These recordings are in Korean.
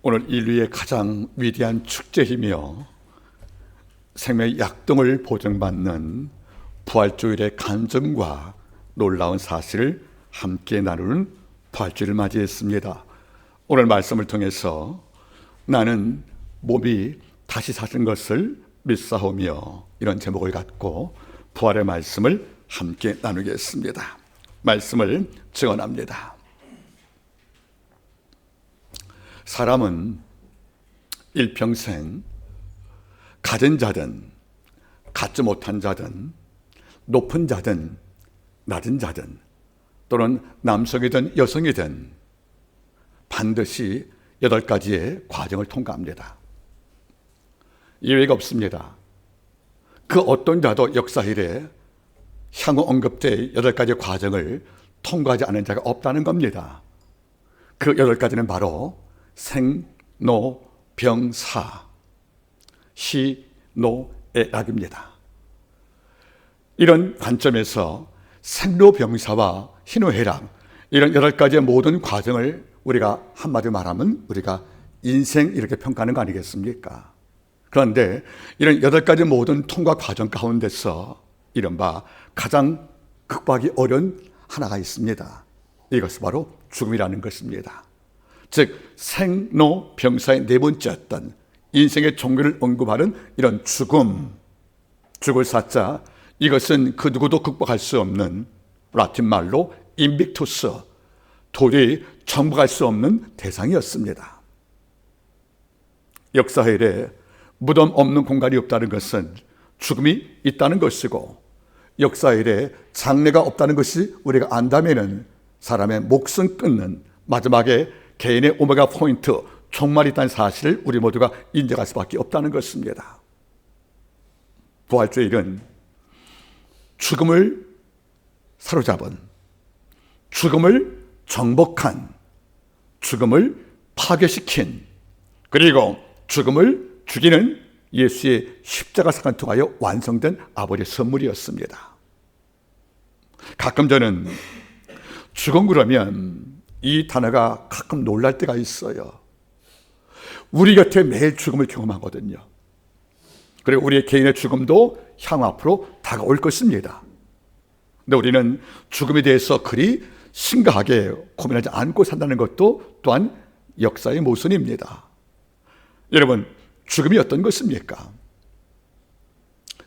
오늘 인류의 가장 위대한 축제이며 생명의 약동을 보증받는 부활주일의 간증과 놀라운 사실을 함께 나누는 부활주일을 맞이했습니다. 오늘 말씀을 통해서 나는 몸이 다시 사신 것을 믿사오며 이런 제목을 갖고 부활의 말씀을 함께 나누겠습니다. 말씀을 증언합니다. 사람은 일평생 가진 자든 갖지 못한 자든 높은 자든 낮은 자든 또는 남성이든 여성이든 반드시 8가지의 과정을 통과합니다. 예외가 없습니다. 그 어떤 자도 역사 이래 향후 언급될 8가지 과정을 통과하지 않은 자가 없다는 겁니다. 그 8가지는 바로 생, 노, 병, 사, 시, 노, 애, 낙입니다. 이런 관점에서 생로병사와 희노애락 이런 8가지의 모든 과정을 우리가 한마디로 말하면 우리가 인생 이렇게 평가하는 거 아니겠습니까? 그런데 이런 8가지 모든 통과 과정 가운데서 이른바 가장 극복하기 어려운 하나가 있습니다. 이것은 바로 죽음이라는 것입니다. 즉 생로병사의 네 번째였던 인생의 종교를 언급하는 이런 죽음, 죽을 사자, 이것은 그 누구도 극복할 수 없는 라틴 말로 인빅투스, 도저히 정복할 수 없는 대상이었습니다. 역사 이래 무덤 없는 공간이 없다는 것은 죽음이 있다는 것이고, 역사 이래 장래가 없다는 것이 우리가 안다면은 사람의 목숨 끊는 마지막에 개인의 오메가 포인트, 종말이 있다는 사실을 우리 모두가 인정할 수밖에 없다는 것입니다. 부활주일은 죽음을 사로잡은, 죽음을 정복한, 죽음을 파괴시킨, 그리고 죽음을 죽이는 예수의 십자가 사건을 통하여 완성된 아버지의 선물이었습니다. 가끔 저는 죽음 그러면 이 단어가 가끔 놀랄 때가 있어요. 우리 곁에 매일 죽음을 경험하거든요. 그리고 우리의 개인의 죽음도 향후 앞으로 다가올 것입니다. 근데 우리는 죽음에 대해서 그리 심각하게 고민하지 않고 산다는 것도 또한 역사의 모순입니다. 여러분, 죽음이 어떤 것입니까?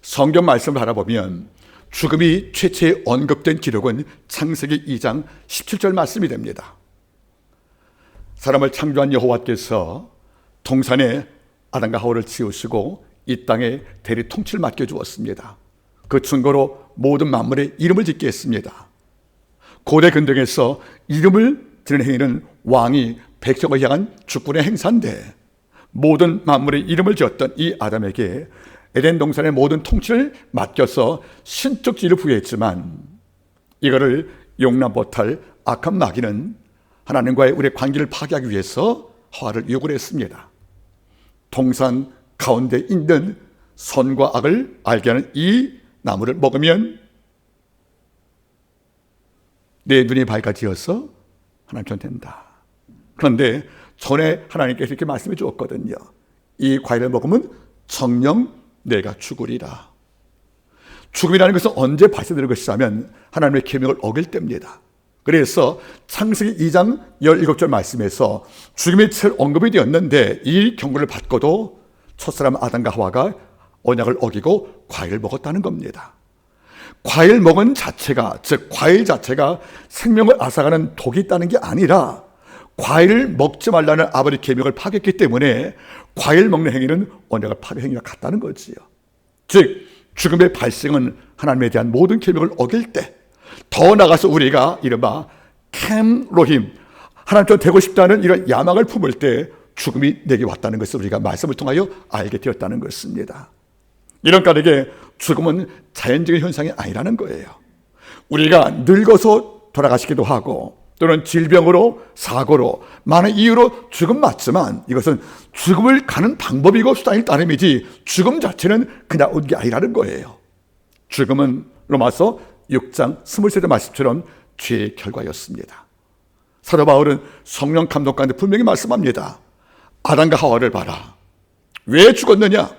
성경 말씀을 바라보면 죽음이 최초에 언급된 기록은 창세기 2장 17절 말씀이 됩니다. 사람을 창조한 여호와께서 동산에 아담과 하와를 지으시고 이 땅에 대리 통치를 맡겨주었습니다. 그 증거로 모든 만물의 이름을 짓게 했습니다. 고대 근동에서 이름을 지는 행위는 왕이 백성을 향한 주권의 행사인데, 모든 만물의 이름을 지었던 이 아담에게 에덴 동산의 모든 통치를 맡겨서 신적 지위를 부여했지만, 이거를 용납 못할 악한 마귀는 하나님과의 우리의 관계를 파괴하기 위해서 하와를 유혹을 했습니다. 동산 가운데 있는 선과 악을 알게 하는 이 나무를 먹으면 내 눈이 밝아지어서 하나님처럼 된다. 그런데 전에 하나님께서 이렇게 말씀해 주었거든요. 이 과일을 먹으면 정녕 내가 죽으리라. 죽음이라는 것은 언제 발생되는 것이냐면 하나님의 계명을 어길 때입니다. 그래서 창세기 2장 17절 말씀에서 죽음의 채 언급이 되었는데, 이 경고를 받고도 첫사람 아담과 하와가 언약을 어기고 과일을 먹었다는 겁니다. 과일 먹은 자체가, 즉 과일 자체가 생명을 앗아가는 독이 있다는 게 아니라 과일을 먹지 말라는 아버지 계명을 파괴했기 때문에 과일 먹는 행위는 언약을 파괴 행위와 같다는 거지요. 즉 죽음의 발생은 하나님에 대한 모든 계명을 어길 때, 더 나아가서 우리가 이른바 캠로힘, 하나님처럼 되고 싶다는 이런 야망을 품을 때 죽음이 내게 왔다는 것을 우리가 말씀을 통하여 알게 되었다는 것입니다. 이런 까닭에 죽음은 자연적인 현상이 아니라는 거예요. 우리가 늙어서 돌아가시기도 하고, 또는 질병으로, 사고로, 많은 이유로 죽음 맞지만 이것은 죽음을 가는 방법이고 수단일 따름이지 죽음 자체는 그냥 온 게 아니라는 거예요. 죽음은 로마서 6장 23절 말씀처럼 죄의 결과였습니다. 사도 바울은 성령 감동 가운데 분명히 말씀합니다. 아담과 하와를 봐라. 왜 죽었느냐?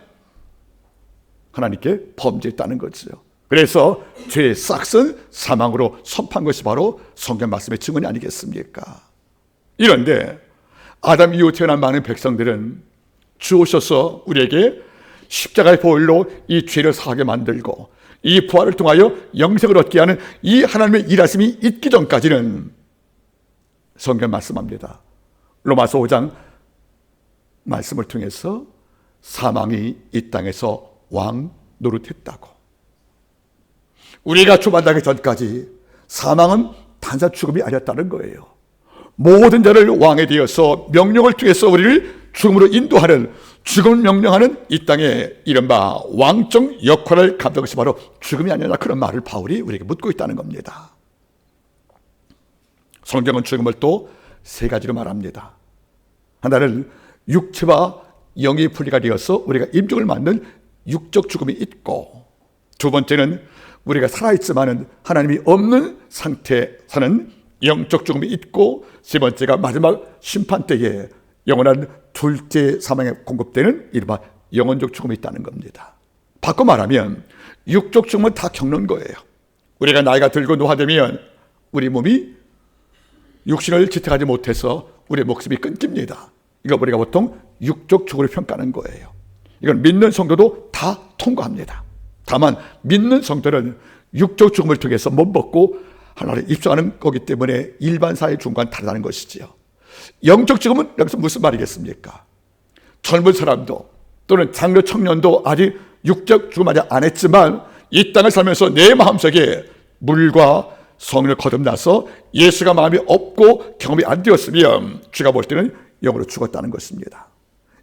하나님께 범죄했다는 거죠. 그래서 죄의 싹은 사망으로 선포한 것이 바로 성경 말씀의 증언이 아니겠습니까? 이런데 아담 이후 태어난 많은 백성들은 주 오셔서 우리에게 십자가의 보혈로 이 죄를 사하게 만들고 이 부활을 통하여 영생을 얻게 하는 이 하나님의 일하심이 있기 전까지는 성경 말씀합니다. 로마서 5장 말씀을 통해서 사망이 이 땅에서 왕 노릇했다고. 우리가 주만나기 전까지 사망은 단순 죽음이 아니었다는 거예요. 모든 자를 왕에 되어서 명령을 통해서 우리를 죽음으로 인도하는, 죽음을 명령하는 이 땅의 이른바 왕적 역할을 감당한 것이 바로 죽음이 아니냐, 그런 말을 바울이 우리에게 묻고 있다는 겁니다. 성경은 죽음을 또 세 가지로 말합니다. 하나는 육체와 영의 분리가 되어서 우리가 임종을 맞는 육적 죽음이 있고, 두 번째는 우리가 살아있지만은 하나님이 없는 상태에 사는 영적 죽음이 있고, 세 번째가 마지막 심판 때에 영원한 둘째 사망에 공급되는 이른바 영원적 죽음이 있다는 겁니다. 바꿔 말하면 육적 죽음은 다 겪는 거예요. 우리가 나이가 들고 노화되면 우리 몸이 육신을 지탱하지 못해서 우리의 목숨이 끊깁니다. 이거 우리가 보통 육적 죽음을 평가하는 거예요. 이건 믿는 성도도 다 통과합니다. 다만 믿는 성도는 육적 죽음을 통해서 못 벗고 하나님에 입성하는 거기 때문에 일반 사회 중과는 다르다는 것이지요. 영적 죽음은 여기서 무슨 말이겠습니까? 젊은 사람도 또는 장로 청년도 아직 육적 죽음 아직 안 했지만 이 땅을 살면서 내 마음속에 물과 성령을 거듭나서 예수가 마음이 없고 경험이 안 되었으면 주가 볼 때는 영으로 죽었다는 것입니다.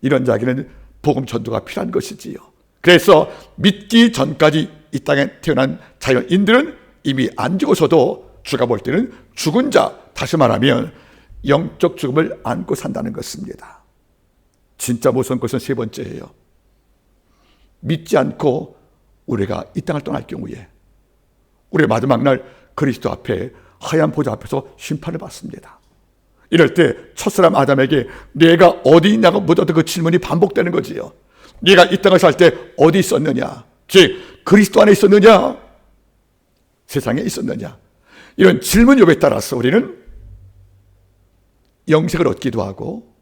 이런 이야기는 복음 전도가 필요한 것이지요. 그래서 믿기 전까지 이 땅에 태어난 자연인들은 이미 안 죽어서도 주가 볼 때는 죽은 자, 다시 말하면 영적 죽음을 안고 산다는 것입니다. 진짜 무서운 것은 세 번째예요. 믿지 않고 우리가 이 땅을 떠날 경우에 우리 마지막 날 그리스도 앞에 하얀 보좌 앞에서 심판을 받습니다. 이럴 때 첫사람 아담에게 내가 어디 있냐고 묻었던 그 질문이 반복되는 거지요. 네가 이 땅을 살 때 어디 있었느냐? 즉 그리스도 안에 있었느냐? 세상에 있었느냐? 이런 질문 요구에 따라서 우리는 영생을 얻기도 하고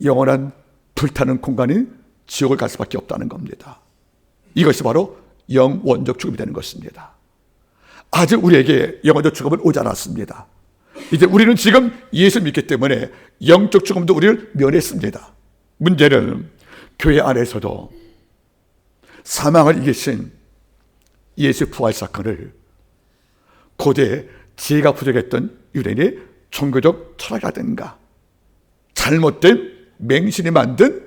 영원한 불타는 공간인 지옥을 갈 수밖에 없다는 겁니다. 이것이 바로 영원적 죽음이 되는 것입니다. 아직 우리에게 영원적 죽음은 오지 않았습니다. 이제 우리는 지금 예수를 믿기 때문에 영적 죽음도 우리를 면했습니다. 문제는 교회 안에서도 사망을 이기신 예수 부활 사건을 고대 지혜가 부족했던 유대인의 종교적 철학이라든가 잘못된 맹신이 만든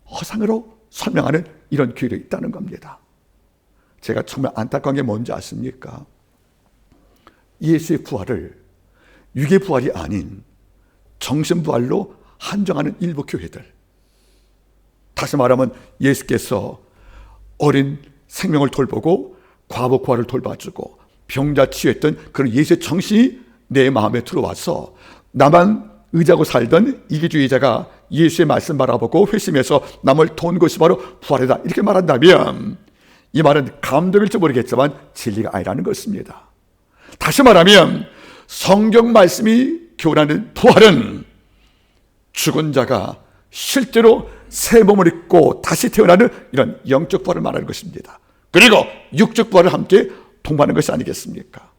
허상으로 설명하는 이런 교회가 있다는 겁니다. 제가 정말 안타까운 게 뭔지 아십니까? 예수의 부활을 육의 부활이 아닌 정신 부활로 한정하는 일부 교회들. 다시 말하면 예수께서 어린 생명을 돌보고 과부 고아를 돌봐주고 병자 치유했던 그런 예수의 정신이 내 마음에 들어와서 나만 의지하고 살던 이기주의자가 예수의 말씀 바라보고 회심해서 남을 도운 것이 바로 부활이다, 이렇게 말한다면 이 말은 감동일지 모르겠지만 진리가 아니라는 것입니다. 다시 말하면 성경 말씀이 교훈하는 부활은 죽은 자가 실제로 새 몸을 입고 다시 태어나는 이런 영적 부활을 말하는 것입니다. 그리고 육적 부활을 함께 동반하는 것이 아니겠습니까?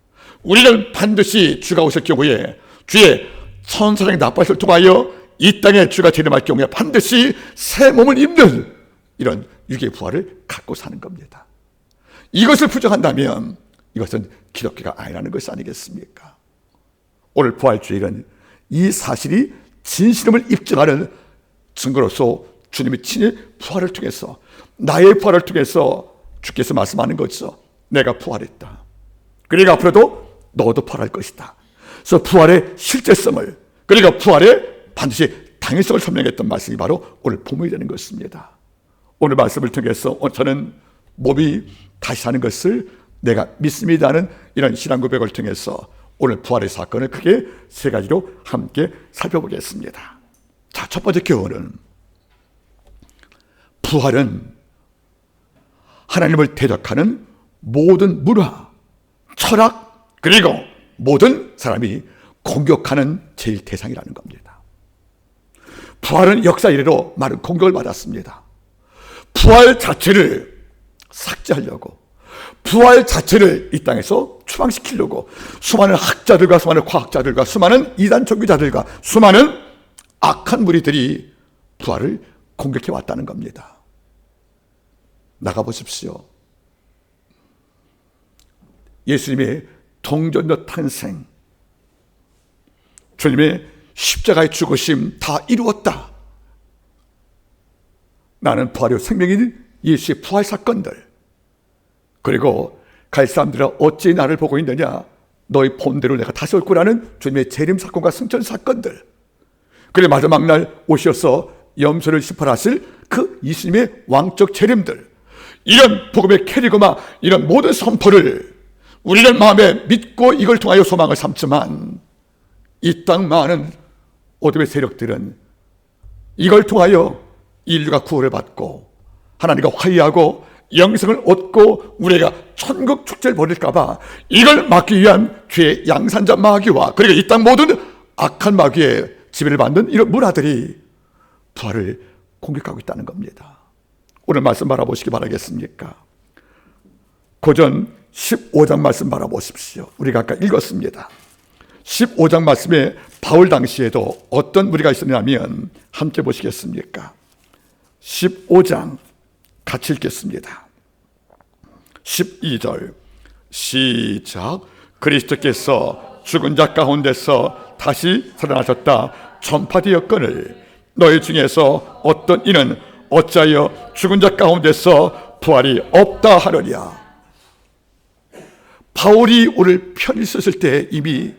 우리는 반드시 주가 오실 경우에 주의 천사장의 나팔을 통하여 이 땅에 주가 재림할 경우에 반드시 새 몸을 입는 이런 육의 부활을 갖고 사는 겁니다. 이것을 부정한다면 이것은 기독교가 아니라는 것이 아니겠습니까? 오늘 부활주일은 이 사실이 진실임을 입증하는 증거로서 주님이 친히 부활을 통해서, 나의 부활을 통해서 주께서 말씀하는 거죠. 내가 부활했다. 그러니까 앞으로도 너도 부활할 것이다. 그래서 부활의 실제성을, 그러니까 부활의 반드시 당연성을 설명했던 말씀이 바로 오늘 본문이 되는 것입니다. 오늘 말씀을 통해서 저는 몸이 다시 사는 것을 내가 믿습니다는 이런 신앙 고백을 통해서 오늘 부활의 사건을 크게 세 가지로 함께 살펴보겠습니다. 첫 번째 교훈은 부활은 하나님을 대적하는 모든 문화, 철학, 그리고 모든 사람이 공격하는 제일 대상이라는 겁니다. 부활은 역사 이래로 많은 공격을 받았습니다. 부활 자체를 삭제하려고, 부활 자체를 이 땅에서 추방시키려고 수많은 학자들과 수많은 과학자들과 수많은 이단 종교자들과 수많은 악한 무리들이 부활을 공격해 왔다는 겁니다. 나가보십시오. 예수님의 동전녀 탄생, 주님의 십자가의 죽으심 다 이루었다. 나는 부활의 생명인 예수의 부활 사건들, 그리고 갈 사람들아 어찌 나를 보고 있느냐, 너희 본대로 내가 다시 올 거라는 주님의 재림 사건과 승천 사건들, 그리고 마지막 날 오셔서 염소를 심판하실 그 예수님의 왕적 재림들, 이런 복음의 캐리그마, 이런 모든 선포를 우리는 마음에 믿고 이걸 통하여 소망을 삼지만, 이 땅 많은 어둠의 세력들은 이걸 통하여 인류가 구원을 받고 하나님과 화해하고 영생을 얻고 우리가 천국 축제를 벌일까 봐 이걸 막기 위한 죄의 양산자 마귀와 그리고 이 땅 모든 악한 마귀의 지배를 받는 이런 문화들이 부활을 공격하고 있다는 겁니다. 오늘 말씀 바라보시기 바라겠습니까? 고전 15장 말씀 바라보십시오. 우리가 아까 읽었습니다. 15장 말씀에 바울 당시에도 어떤 무리가 있었냐면, 함께 보시겠습니까? 15장 같이 읽겠습니다. 12절 시작. 그리스도께서 죽은 자 가운데서 다시 살아나셨다 전파되었거늘 너희 중에서 어떤 이는 어찌하여 죽은 자 가운데서 부활이 없다 하느냐. 바울이 오늘 편을 썼을 때 이미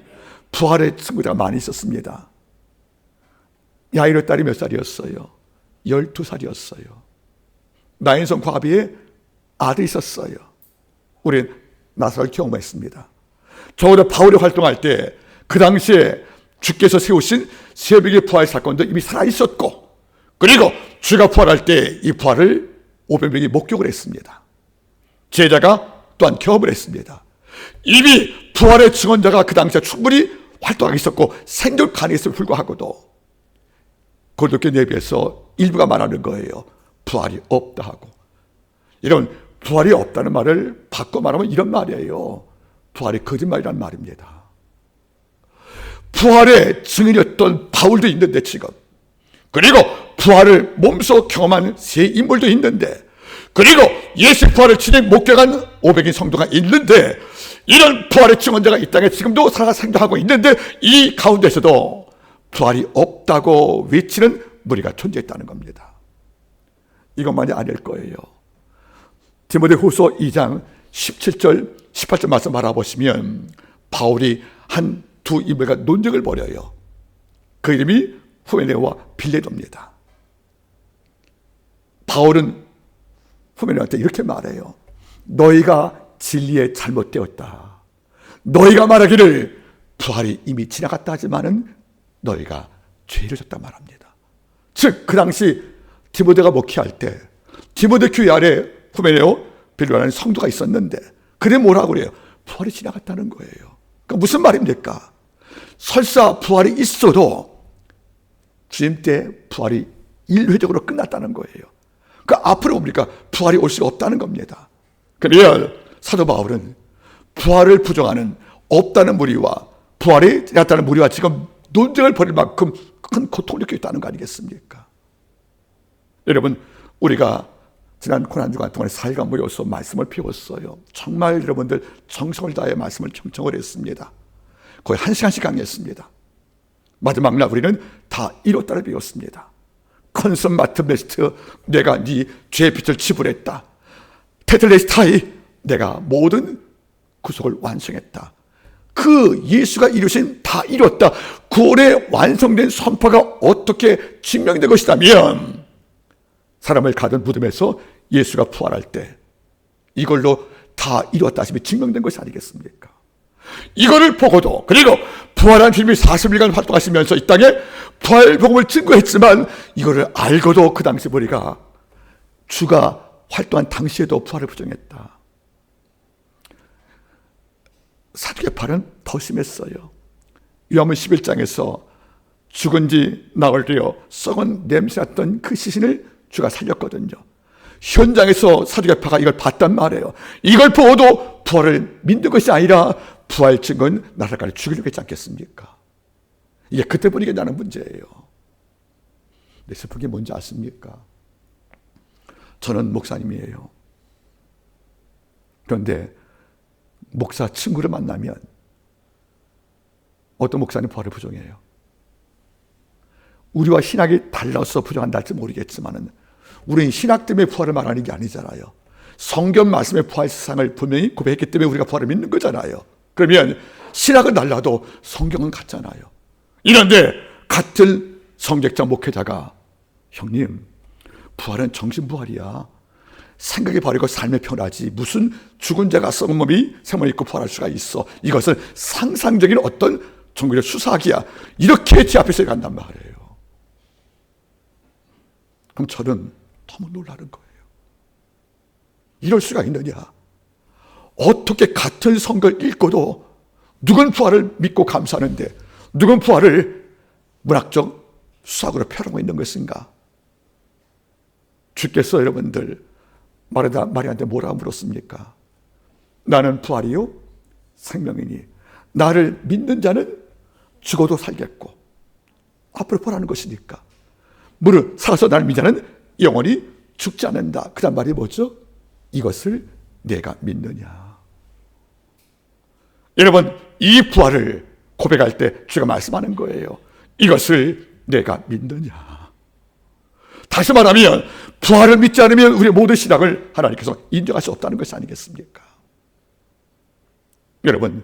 부활의 친구가 많이 있었습니다. 야이로 딸이 몇 살이었어요? 12살이었어요. 나인성 과비에 아들이 있었어요. 우리는 나사를 경험했습니다. 적어도 바울이 활동할 때 그 당시에 주께서 세우신 새벽의 부활 사건도 이미 살아있었고, 그리고 주가 부활할 때 이 부활을 500명이 목격을 했습니다. 제자가 또한 경험을 했습니다. 이미 부활의 증언자가 그 당시에 충분히 활동하고 있었고 생존 가능했음을 불구하고도 고린도교 내비에서 일부가 말하는 거예요. 부활이 없다 하고. 이런 부활이 없다는 말을 바꿔 말하면 이런 말이에요. 부활이 거짓말이라는 말입니다. 부활의 증인이었던 바울도 있는데 지금, 그리고 부활을 몸소 경험한 세 인물도 있는데, 그리고 예수 부활을 진행 목격한 500인 성도가 있는데, 이런 부활의 증언자가 이 땅에 지금도 살아 생존하고 있는데 이 가운데서도 부활이 없다고 외치는 무리가 존재했다는 겁니다. 이것만이 아닐 거예요. 디모데후서 2장 17절 18절 말씀 바라보시면 바울이 한 두 인물과 논쟁을 벌여요. 그 이름이 후메네오와 빌레도입니다. 바울은 후메네오한테 이렇게 말해요. 너희가 진리에 잘못되었다. 너희가 말하기를 부활이 이미 지나갔다 하지만은 너희가 죄를 졌다 말합니다. 즉 그 당시 디모데가 목회할 때 디모데 교회 아래 후메네오 빌레도라는 성도가 있었는데, 그래 뭐라고 그래요? 부활이 지나갔다는 거예요. 그러니까 무슨 말입니까? 설사 부활이 있어도 주님 때 부활이 일회적으로 끝났다는 거예요. 그러니까 앞으로 뭡니까? 부활이 올 수가 없다는 겁니다. 그래야 사도 바울은 부활을 부정하는 없다는 무리와 부활이 지났다는 무리와 지금 논쟁을 벌일 만큼 큰 고통을 느끼고 있다는 거 아니겠습니까? 여러분, 우리가 지난 고난주간 동안에 4일간 모여서 말씀을 배웠어요. 정말 여러분들 정성을 다해 말씀을 청청을 했습니다. 거의 1시간씩 강의했습니다. 마지막 날 우리는 다 이뤘다를 배웠습니다. 컨섬 마트메스트, 내가 네 죄의 빚을 지불했다. 테틀레스타이, 내가 모든 구속을 완성했다. 그 예수가 이루신 다 이뤘다. 구원의 완성된 선포가 어떻게 증명된 것이라면, 사람을 가둔 무덤에서 예수가 부활할 때 이걸로 다 이루었다 하심이 증명된 것이 아니겠습니까? 이거를 보고도, 그리고 부활한 주님이 40일간 활동하시면서 이 땅에 부활 복음을 증거했지만 이거를 알고도 그 당시 우리가 주가 활동한 당시에도 부활을 부정했다. 사두개파는 더 심했어요. 요한복음 11장에서 죽은 지 나흘 되어 썩은 냄새났던 그 시신을 주가 살렸거든요. 현장에서 사두개파가 이걸 봤단 말이에요. 이걸 보고도 부활을 믿는 것이 아니라 부활 증거는 나라를 죽이려고 했지 않겠습니까? 이게 그때 보니까 나는 문제예요. 내 슬픈 게 뭔지 아십니까? 저는 목사님이에요. 그런데 목사 친구를 만나면 어떤 목사님 부활을 부정해요. 우리와 신학이 달라서 부정한다 할지 모르겠지만 우리는 신학 때문에 부활을 말하는 게 아니잖아요. 성경 말씀의 부활 세상을 분명히 고백했기 때문에 우리가 부활을 믿는 거잖아요. 그러면 신학은 달라도 성경은 같잖아요. 이런데 같은 성직자 목회자가 형님 부활은 정신부활이야. 생각이 바르고 삶의 변화지 무슨 죽은 자가 썩은 몸이 생명을 입고 부활할 수가 있어. 이것은 상상적인 어떤 종교적 수사학이야. 이렇게 제 앞에서 간단 말이에요. 그럼 저는 너무 놀라는 거예요. 이럴 수가 있느냐. 어떻게 같은 성경을 읽고도 누군 부활을 믿고 감사하는데 누군 부활을 문학적 수학으로 펴놓고 있는 것인가. 주께서 여러분들 마리아한테 뭐라고 물었습니까? 나는 부활이요 생명이니 나를 믿는 자는 죽어도 살겠고 앞으로 보라는 것이니까 무릇 살아서 나를 믿는 자는 영원히 죽지 않는다. 그 다음 말이 뭐죠? 이것을 내가 믿느냐. 여러분 이 부활을 고백할 때 주가 말씀하는 거예요. 이것을 내가 믿느냐. 다시 말하면 부활을 믿지 않으면 우리의 모든 신앙을 하나님께서 인정할 수 없다는 것이 아니겠습니까? 여러분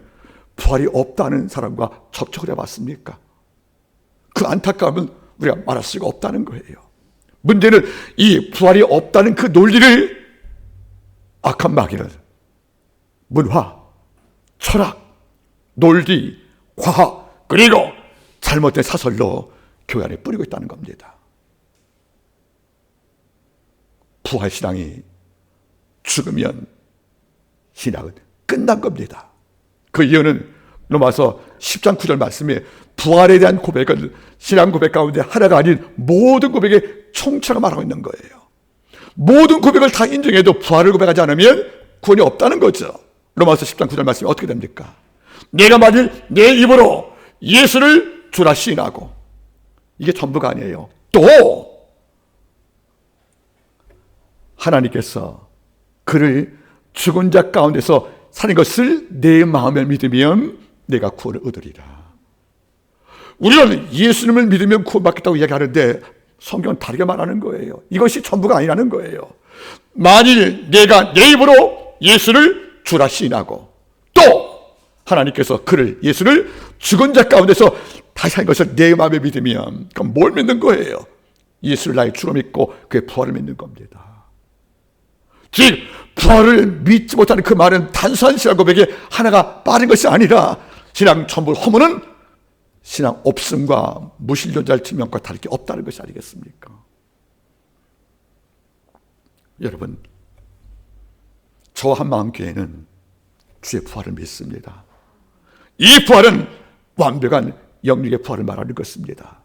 부활이 없다는 사람과 접촉을 해봤습니까? 그 안타까움은 우리가 말할 수가 없다는 거예요. 문제는 이 부활이 없다는 그 논리를 악한 마귀는 문화, 철학, 논리, 과학 그리고 잘못된 사설로 교회 안에 뿌리고 있다는 겁니다. 부활신앙이 죽으면 신앙은 끝난 겁니다. 그 이유는 로마서 10장 9절 말씀에 부활에 대한 고백은 신앙 고백 가운데 하나가 아닌 모든 고백의 총체가 말하고 있는 거예요. 모든 고백을 다 인정해도 부활을 고백하지 않으면 구원이 없다는 거죠. 로마서 10장 9절 말씀이 어떻게 됩니까? 내가 만일 내 입으로 예수를 주라 시인하고 이게 전부가 아니에요. 또 하나님께서 그를 죽은 자 가운데서 사는 것을 내 마음에 믿으면 내가 구원을 얻으리라. 우리는 예수님을 믿으면 구원받겠다고 이야기하는데 성경은 다르게 말하는 거예요. 이것이 전부가 아니라는 거예요. 만일 내가 내 입으로 예수를 주라 시인하고 또 하나님께서 그를 예수를 죽은 자 가운데서 다시 산 것을 내 마음에 믿으면 그럼 뭘 믿는 거예요? 예수를 나의 주로 믿고 그의 부활을 믿는 겁니다. 즉 부활을 믿지 못하는 그 말은 단순한 신앙 고백에 하나가 빠진 것이 아니라 신앙 전부 허무는 신앙 없음과 무신론자의 증명과 다를 게 없다는 것이 아니겠습니까? 여러분 저와 한마음교회는 주의 부활을 믿습니다. 이 부활은 완벽한 영육의 부활을 말하는 것입니다.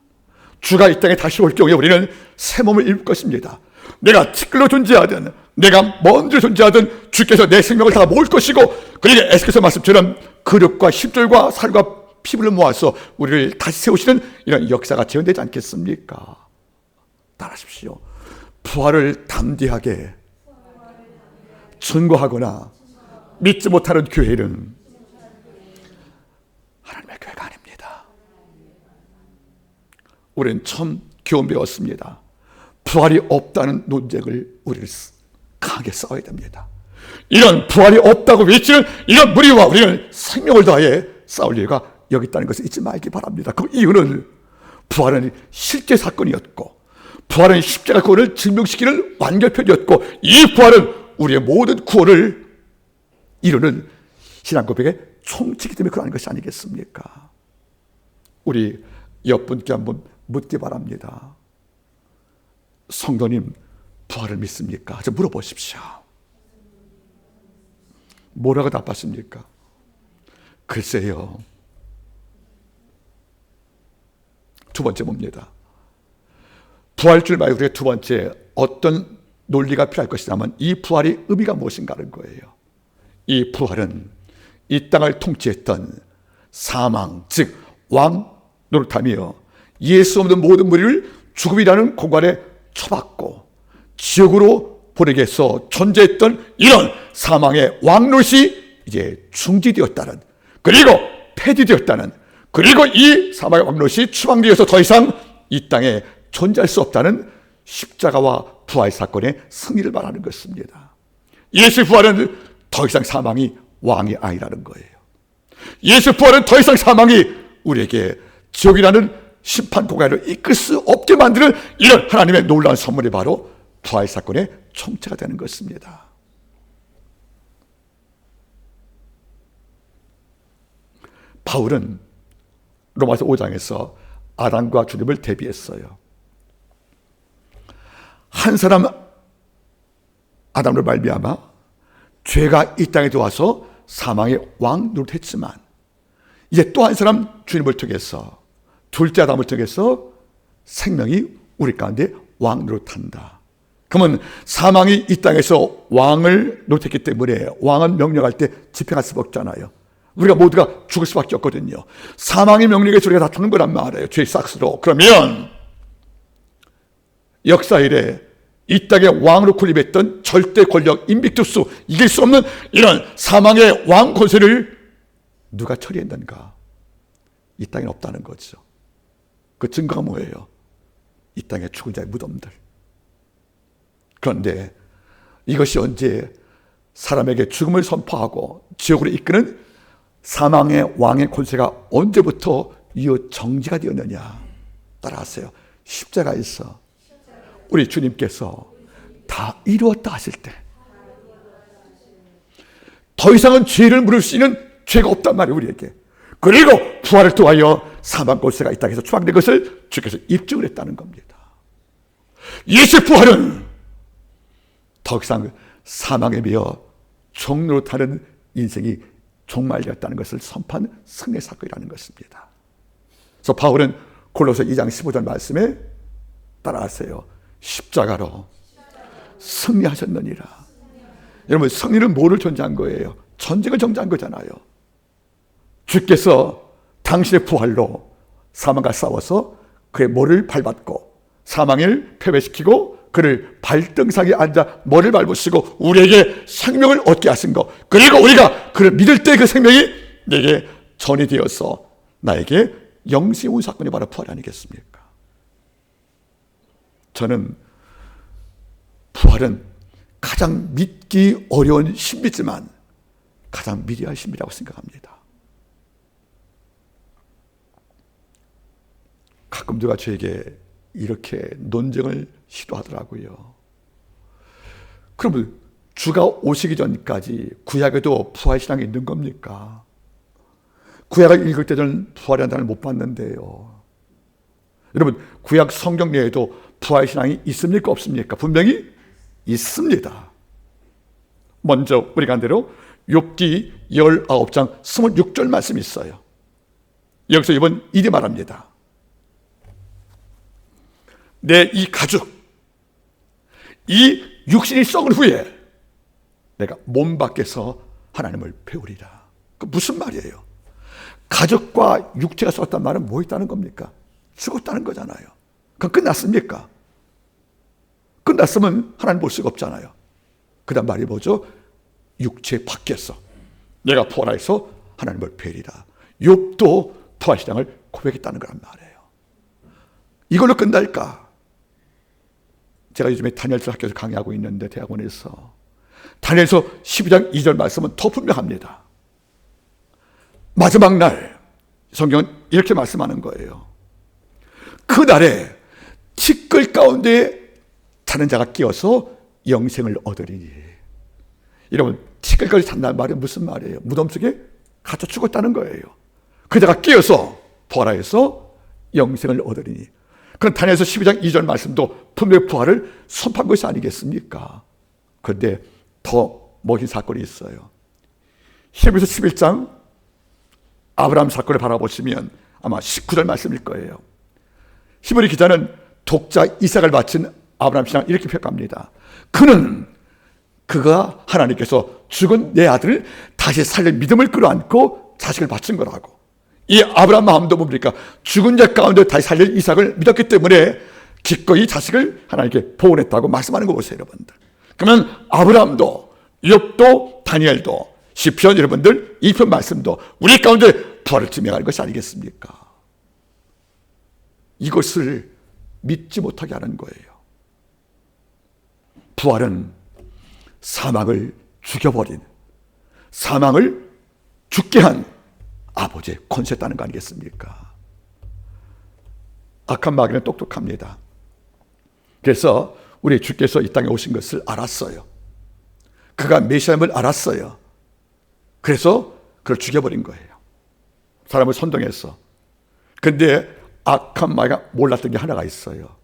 주가 이 땅에 다시 올 경우에 우리는 새 몸을 입을 것입니다. 내가 티끌로 존재하든 내가 먼저 존재하든 주께서 내 생명을 다 모을 것이고 그리고 에스겔서 말씀처럼 그릇과 십줄과 살과 피부를 모아서 우리를 다시 세우시는 이런 역사가 재현되지 않겠습니까? 따라하십시오. 부활을 담대하게 증거하거나 믿지 못하는 교회는 하나님의 교회가 아닙니다. 우리는 처음 교훈 배웠습니다. 부활이 없다는 논쟁을 우리를 강하게 싸워야 됩니다. 이런 부활이 없다고 외치는 이런 무리와 우리는 생명을 다해 싸울 이유가 여기 있다는 것을 잊지 말기 바랍니다. 그 이유는 부활은 실제 사건이었고 부활은 십자가 구원을 증명시키는 완결편이었고 이 부활은 우리의 모든 구원을 이루는 신앙 고백의 총칙이기 때문에 그러는 것이 아니겠습니까? 우리 옆분께 한번 묻기 바랍니다. 성도님, 부활을 믿습니까? 좀 물어보십시오. 뭐라고 답하십니까? 글쎄요. 두 번째 뭡니다. 부활줄 말고 우리가 두 번째 어떤 논리가 필요할 것이냐면 이 부활의 의미가 무엇인가 하는 거예요. 이 부활은 이 땅을 통치했던 사망, 즉 왕 노릇하며 예수 없는 모든 무리를 죽음이라는 공간에 처박고 지옥으로 보내게 해서 존재했던 이런 사망의 왕 노릇이 이제 중지되었다는, 그리고 폐지되었다는, 그리고 이 사망의 왕 노릇이 추방되어서 더 이상 이 땅에 존재할 수 없다는 십자가와 부활 사건의 승리를 말하는 것입니다. 예수의 부활은 더 이상 사망이 왕이 아니라는 거예요. 예수의 부활은 더 이상 사망이 우리에게 지옥이라는 심판 공간을 이끌 수 없게 만드는 이런 하나님의 놀라운 선물이 바로 부활 사건의 총체가 되는 것입니다. 바울은 로마서 5장에서 아담과 주님을 대비했어요. 한 사람 아담으로 말미암아 죄가 이 땅에 들어와서 사망의 왕 노릇했지만 이제 또 한 사람 주님을 통해서, 둘째 아담을 통해서 생명이 우리 가운데 왕 노릇한다. 그러면 사망이 이 땅에서 왕을 노릇했기 때문에 왕은 명령할 때 집행할 수밖에 없잖아요. 우리가 모두가 죽을 수밖에 없거든요. 사망의 명령에서 우리가 다 죽는 거란 말이에요. 죄의 싹스로. 그러면 역사 이래 이 땅에 왕으로 군림했던 절대 권력 임빅투스, 이길 수 없는 이런 사망의 왕 권세를 누가 처리했는가? 이 땅에 없다는 거죠. 그 증거가 뭐예요? 이 땅에 죽은 자의 무덤들. 그런데 이것이 언제 사람에게 죽음을 선포하고 지옥으로 이끄는 사망의 왕의 권세가 언제부터 이어 정지가 되었느냐? 따라하세요. 십자가에서 우리 주님께서 다 이루었다 하실 때 더 이상은 죄를 물을 수 있는 죄가 없단 말이에요, 우리에게. 그리고 부활을 통하여 사망 권세가 이 땅에서 추방된 것을 주께서 입증을 했다는 겁니다. 예수의 부활은 더 이상 사망에 매여 종노릇하는 인생이 종말되었다는 것을 선포한 승리의 사건이라는 것입니다. 그래서 바울은 골로새 2장 15절 말씀에 따라하세요. 십자가로 승리하셨느니라. 여러분, 승리는 뭐를 전제한 거예요? 전쟁을 전제한 거잖아요. 주께서 당신의 부활로 사망과 싸워서 그의 머리를 밟았고 사망을 패배시키고 그를 발등상에 앉아 머리를 밟으시고 우리에게 생명을 얻게 하신 것, 그리고 우리가 그를 믿을 때 그 생명이 내게 전이 되어서 나에게 영생이 온 사건이 바로 부활 아니겠습니까? 저는 부활은 가장 믿기 어려운 신비지만 가장 미리한 신비라고 생각합니다. 가끔 누가 저에게 이렇게 논쟁을 시도하더라고요. 그러면 주가 오시기 전까지 구약에도 부활신앙이 있는 겁니까? 구약을 읽을 때 저는 부활이라는 단어를 못 봤는데요. 여러분, 구약 성경 내에도 부활신앙이 있습니까? 없습니까? 분명히 있습니다. 먼저 우리가 한 대로 욥기 19장 26절 말씀이 있어요. 여기서 이번 이리 말합니다. 내 이 가죽, 이 육신이 썩은 후에 내가 몸 밖에서 하나님을 배우리라. 그 무슨 말이에요? 가죽과 육체가 썩었단 말은 뭐 있다는 겁니까? 죽었다는 거잖아요. 그럼 끝났습니까? 끝났으면 하나님 볼 수가 없잖아요. 그 다음 말이 뭐죠? 육체 밖에서 내가 부활해서 하나님을 배우리라. 욥도 부활신앙을 고백했다는 거란 말이에요. 이걸로 끝날까? 제가 요즘에 다니엘서 학교에서 강의하고 있는데 대학원에서 다니엘서 12장 2절 말씀은 더 분명합니다. 마지막 날 성경은 이렇게 말씀하는 거예요. 그날에 티끌 가운데 자는 자가 끼어서 영생을 얻으리니. 여러분, 티끌까지 잔다는 말이 무슨 말이에요? 무덤 속에 갇혀 죽었다는 거예요. 그 자가 끼어서 부활하여서 영생을 얻으리니. 그런 다니엘서 12장 2절 말씀도 분명히 부활을 선포한 것이 아니겠습니까? 그런데 더 멋진 사건이 있어요. 히브리서 11장 아브라함 사건을 바라보시면 아마 19절 말씀일 거예요. 히브리 기자는 독자 이삭을 바친 아브라함 신앙을 이렇게 평가합니다. 그가 하나님께서 죽은 내 아들을 다시 살릴 믿음을 끌어안고 자식을 바친 거라고. 이 아브라함 마음도 뭡니까? 죽은 자 가운데 다시 살릴 이삭을 믿었기 때문에 기꺼이 자식을 하나님께 보온했다고 말씀하는 거 보세요, 여러분들. 그러면 아브라함도 욥도 다니엘도 시편 여러분들 이 편 말씀도 우리 가운데 부활을 증명하는 것이 아니겠습니까? 이것을 믿지 못하게 하는 거예요. 부활은 사망을 죽여버린, 사망을 죽게 한 아버지의 권세였다는 거 아니겠습니까? 악한 마귀는 똑똑합니다. 그래서 우리 주께서 이 땅에 오신 것을 알았어요. 그가 메시아임을 알았어요. 그래서 그걸 죽여버린 거예요. 사람을 선동해서. 근데 악한 마귀가 몰랐던 게 하나가 있어요.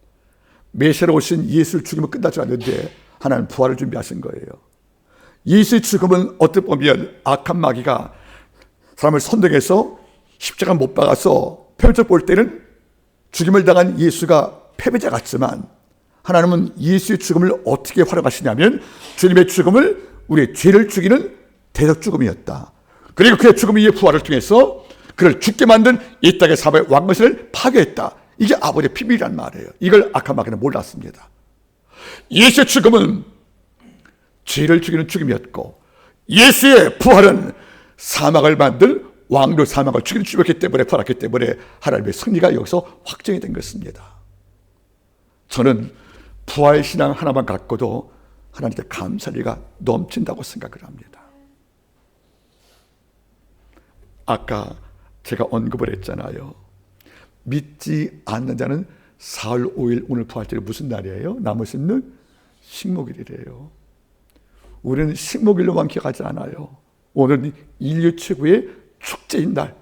메시아로 오신 예수를 죽이면 끝나지 않는데 하나님 부활을 준비하신 거예요. 예수의 죽음은 어떻게 보면 악한 마귀가 사람을 선동해서 십자가 못 박아서 표면적으로 볼 때는 죽임을 당한 예수가 패배자 같지만 하나님은 예수의 죽음을 어떻게 활용하시냐면 주님의 죽음을 우리의 죄를 죽이는 대적 죽음이었다. 그리고 그의 죽음 이후의 부활을 통해서 그를 죽게 만든 이 땅의 사방의 왕권세를 파괴했다. 이게 아버지의 비밀이란 말이에요. 이걸 악한 마귀는 몰랐습니다. 예수의 죽음은 죄를 죽이는 죽음이었고 예수의 부활은 사망을 만들 왕도 사망을 죽이는 죽였기 때문에 부활했기 때문에 하나님의 승리가 여기서 확정이 된 것입니다. 저는 부활신앙 하나만 갖고도 하나님께 감사할 리가 넘친다고 생각을 합니다. 아까 제가 언급을 했잖아요. 믿지 않는 자는 사흘 5일 오늘 부활절이 무슨 날이에요? 나무 심는 식목일이래요. 우리는 식목일로만 기억하지 않아요. 오늘은 인류 최고의 축제인 날,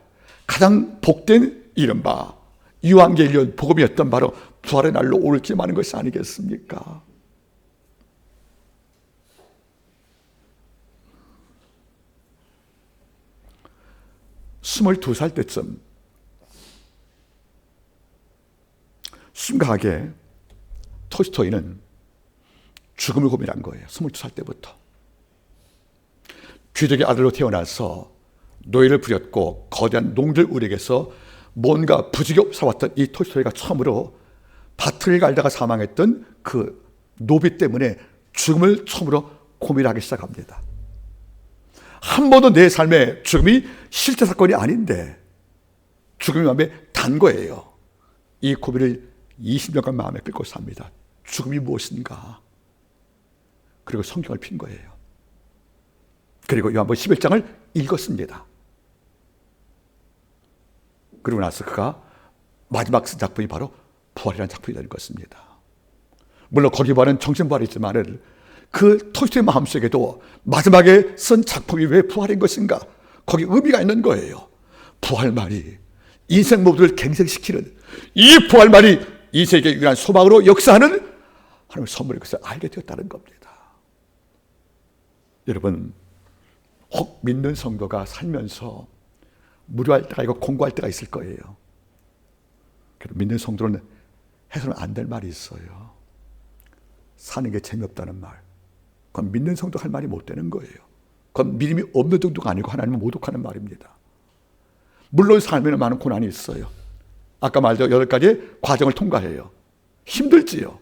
가장 복된 이른바 유한겔리온 복음이었던 바로 부활의 날로 오늘 기념하는 것이 아니겠습니까? 스물두 살 때쯤 심각하게 톨스토이는 죽음을 고민한 거예요. 22살 때부터. 귀족의 아들로 태어나서 노예를 부렸고 거대한 농들 우력에서 뭔가 부지게 살았던 이 톨스토이가 처음으로 밭을 갈다가 사망했던 그 노비 때문에 죽음을 처음으로 고민하기 시작합니다. 한 번도 내 삶에 죽음이 실제 사건이 아닌데 죽음이 마음에 단 거예요. 이 고민을 20년간 마음에 끌고 삽니다. 죽음이 무엇인가? 그리고 성경을 핀 거예요. 그리고 요한복음 11장을 읽었습니다. 그리고 나서 그가 마지막 쓴 작품이 바로 부활이라는 작품이 된 것입니다. 물론 거기 부활은 정신부활이지만 그 톨스토이 마음속에도 마지막에 쓴 작품이 왜 부활인 것인가? 거기 의미가 있는 거예요. 부활말이 인생 모두를 갱생시키는 이 부활말이 이 세계에 유일한 소망으로 역사하는 하나님의 선물인 것을 알게 되었다는 겁니다. 여러분, 혹 믿는 성도가 살면서 무료할 때가 있고 공부할 때가 있을 거예요. 그래도 믿는 성도는 해서는 안 될 말이 있어요. 사는 게 재미없다는 말. 그건 믿는 성도 할 말이 못 되는 거예요. 그건 믿음이 없는 정도가 아니고 하나님을 모독하는 말입니다. 물론 삶에는 많은 고난이 있어요. 아까 말한 8가지의 과정을 통과해요. 힘들지요.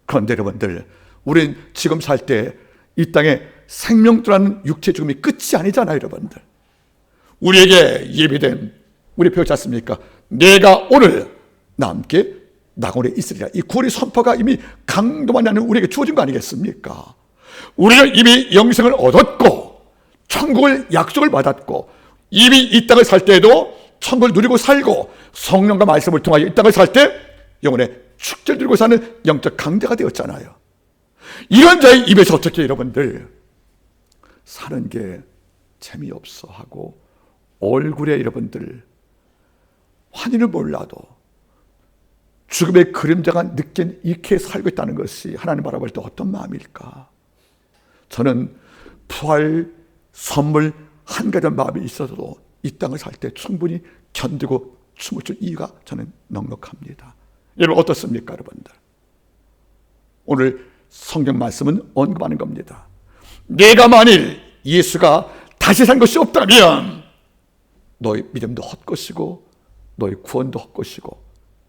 그런데 여러분들, 우린 지금 살 때 이 땅에 생명도라는 육체 죽음이 끝이 아니잖아요, 여러분들. 우리에게 예비된, 우리 배우지 않습니까? 내가 오늘 남게 낙원에 있으리라. 이 구원의 선포가 이미 강도만 나는 우리에게 주어진 거 아니겠습니까? 우리는 이미 영생을 얻었고 천국을 약속을 받았고 이미 이 땅을 살 때에도 천국을 누리고 살고 성령과 말씀을 통하여 이 땅을 살 때 영혼의 축제를 누리고 사는 영적 강자가 되었잖아요. 이런 자의 입에서 어떻게 여러분들 사는 게 재미없어 하고 얼굴에 여러분들 환희를 몰라도 죽음의 그림자가 느낀 이렇게 살고 있다는 것이 하나님 바라볼 때 어떤 마음일까? 저는 부활 선물 한 가지 마음이 있어도 이 땅을 살 때 충분히 견디고 춤을 출 이유가 저는 넉넉합니다. 여러분 어떻습니까, 여러분들? 오늘 성경 말씀은 언급하는 겁니다. 내가 만일 예수가 다시 산 것이 없다면 너의 믿음도 헛것이고 너의 구원도 헛것이고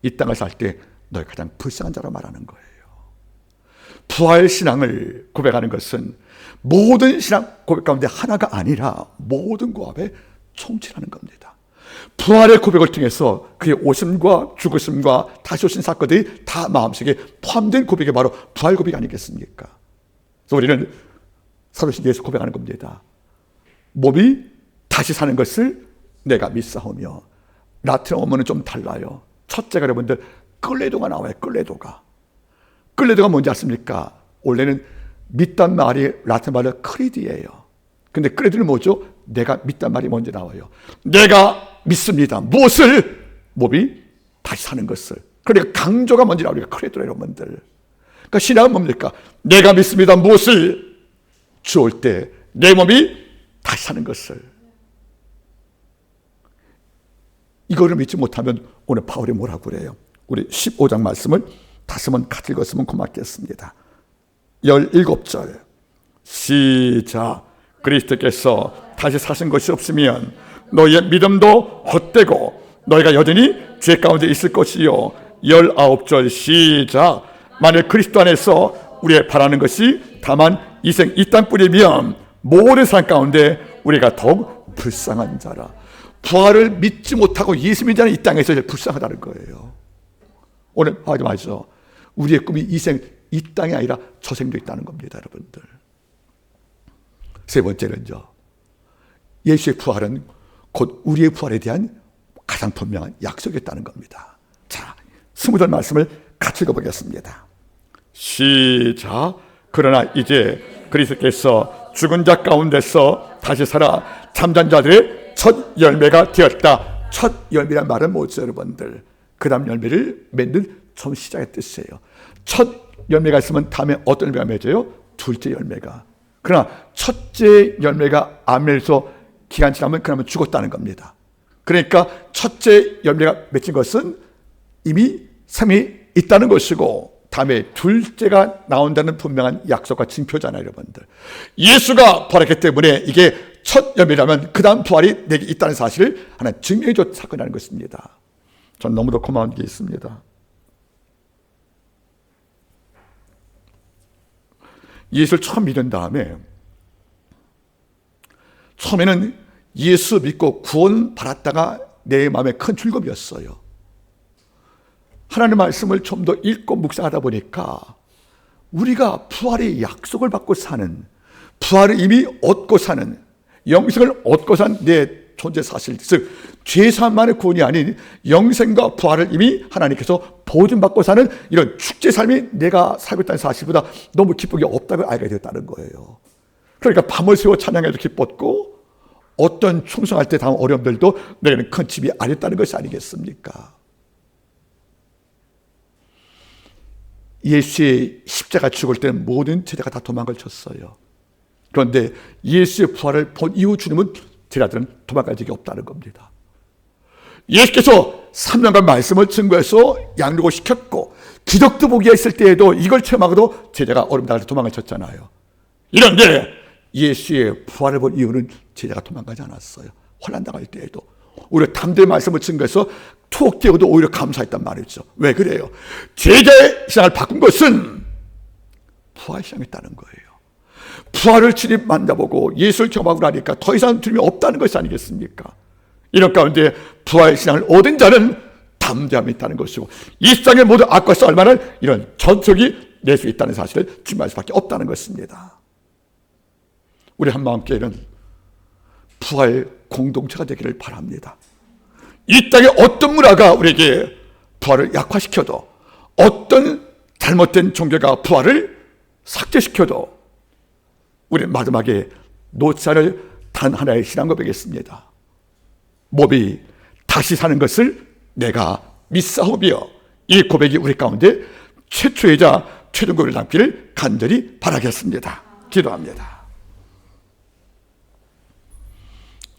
이 땅을 살 때 너희 가장 불쌍한 자라 말하는 거예요. 부활 신앙을 고백하는 것은 모든 신앙 고백 가운데 하나가 아니라 모든 고백의 총체라는 겁니다. 부활의 고백을 통해서 그의 오심과 죽으심과 다시 오신 사건들이 다 마음속에 포함된 고백이 바로 부활 고백 아니겠습니까? 그래서 우리는 사도신 예수 고백하는 겁니다. 몸이 다시 사는 것을 내가 믿사오며, 라틴어 원문은 좀 달라요. 첫째가 여러분들 끌레도가 나와요. 끌레도가 뭔지 아십니까? 원래는 믿단 말이 라틴 말로 크리디예요. 근데 끌레도는 뭐죠? 내가 믿단 말이 먼저 나와요. 내가 믿습니다. 무엇을? 몸이 다시 사는 것을. 그러니까 강조가 먼저 나오니까 크레도라 여러분들. 그러니까 신앙은 뭡니까? 내가 믿습니다. 무엇을? 주 올 때 내 몸이 다시 사는 것을. 이거를 믿지 못하면 오늘 바울이 뭐라고 그래요? 우리 15장 말씀을 다시 한번 같이 읽었으면 고맙겠습니다. 17절 시작. 그리스도께서 다시 사신 것이 없으면 너희의 믿음도 헛되고 너희가 여전히 죄 가운데 있을 것이요. 19절 시작. 만일 그리스도 안에서 우리의 바라는 것이 다만 이생 이 땅뿐이면 모든 사람 가운데 우리가 더욱 불쌍한 자라. 부활을 믿지 못하고 예수 믿는 자는 이 땅에서 제일 불쌍하다는 거예요. 오늘 말이죠. 우리의 꿈이 이생 이 땅이 아니라 저생도 있다는 겁니다, 여러분들. 세 번째는요, 예수의 부활은 곧 우리의 부활에 대한 가장 분명한 약속이었다는 겁니다. 자, 20절 말씀을 같이 읽어보겠습니다. 시작. 그러나 이제 그리스도께서 죽은 자 가운데서 다시 살아 잠잔 자들의 첫 열매가 되었다. 첫 열매란 말은 뭐죠, 여러분들? 그 다음 열매를 맺는 처음 시작의 뜻이에요. 첫 열매가 있으면 다음에 어떤 열매가 맺어요? 둘째 열매가. 그러나 첫째 열매가 안 맺어서 기간 지나면 그러면 죽었다는 겁니다. 그러니까 첫째 열매가 맺힌 것은 이미 삶이 있다는 것이고 다음에 둘째가 나온다는 분명한 약속과 징표잖아요, 여러분들. 예수가 부활했기 때문에 이게 첫 열매라면 그 다음 부활이 내게 있다는 사실을 하나 증명해줘 사건이라는 것입니다. 전 너무도 고마운 게 있습니다. 예수를 처음 믿은 다음에 처음에는 예수 믿고 구원 받았다가 내 마음에 큰 즐거움이었어요. 하나님의 말씀을 좀 더 읽고 묵상하다 보니까 우리가 부활의 약속을 받고 사는, 부활을 이미 얻고 사는, 영생을 얻고 산 내 존재 사실, 즉 죄사함만의 구원이 아닌 영생과 부활을 이미 하나님께서 보증받고 사는 이런 축제 삶이 내가 살고 있다는 사실보다 너무 기쁜 게 없다고 알게 되었다는 거예요. 그러니까 밤을 새워 찬양해도 기뻤고 어떤 충성할 때 당한 어려움들도 내게는 큰 짐이 아니었다는 것이 아니겠습니까? 예수의 십자가 죽을 때는 모든 제자가 다 도망을 쳤어요. 그런데 예수의 부활을 본 이후 주님은 제자들은 도망갈 적이 없다는 겁니다. 예수께서 3년간 말씀을 증거해서 양육을 시켰고 기적도 보게 했을 때에도 이걸 체험하고도 제자가 얼음 닿아서 도망을 쳤잖아요. 이런데 예수의 부활을 본 이유는 제자가 도망가지 않았어요. 혼란당할 때에도 오히려 담대히 말씀을 증거해서 투옥 깨고도 오히려 감사했단 말이죠. 왜 그래요? 제자의 신앙을 바꾼 것은 부활 신앙이었다는 거예요. 부활을 진입 만나보고 예수를 경험하고 나니까 더 이상 두려움이 없다는 것이 아니겠습니까? 이런 가운데 부활 신앙을 얻은 자는 담대함이 있다는 것이고 이 세상의 모든 악과 싸울 만한 이런 전적이 낼 수 있다는 사실을 증명할 수밖에 없다는 것입니다. 우리 한마음교회는 부활 공동체가 되기를 바랍니다. 이 땅에 어떤 문화가 우리에게 부활을 약화시켜도 어떤 잘못된 종교가 부활을 삭제시켜도 우리는 마지막에 놓자를 단 하나의 신앙 고백했습니다. 몸이 다시 사는 것을 내가 믿사오며, 이 고백이 우리 가운데 최초이자 최종적으로 남기를 간절히 바라겠습니다. 기도합니다.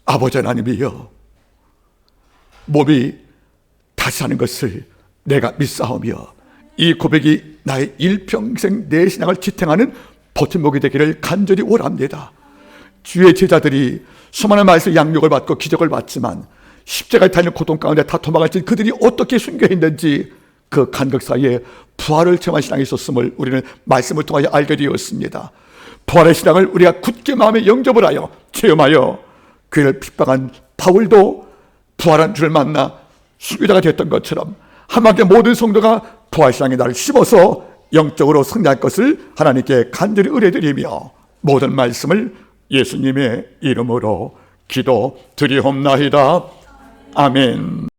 아버지 하나님이여, 몸이 다시 사는 것을 내가 믿사오며, 이 고백이 나의 일평생 내 신앙을 지탱하는 버팀목이 되기를 간절히 원합니다. 주의 제자들이 수많은 말씀 양육을 받고 기적을 받지만 십자가에 달린 고통 가운데 다 도망갈지 그들이 어떻게 숨겨 있는지 그 간극 사이에 부활을 체험한 신앙이 있었음을 우리는 말씀을 통하여 알게 되었습니다. 부활의 신앙을 우리가 굳게 마음에 영접을 하여 체험하여 그를 핍박한 바울도 부활한 주를 만나 순교자가 됐던 것처럼 한마디에 모든 성도가 부활신앙의 날을 씹어서 영적으로 승리할 것을 하나님께 간절히 의뢰드리며 모든 말씀을 예수님의 이름으로 기도드리옵나이다. 아멘.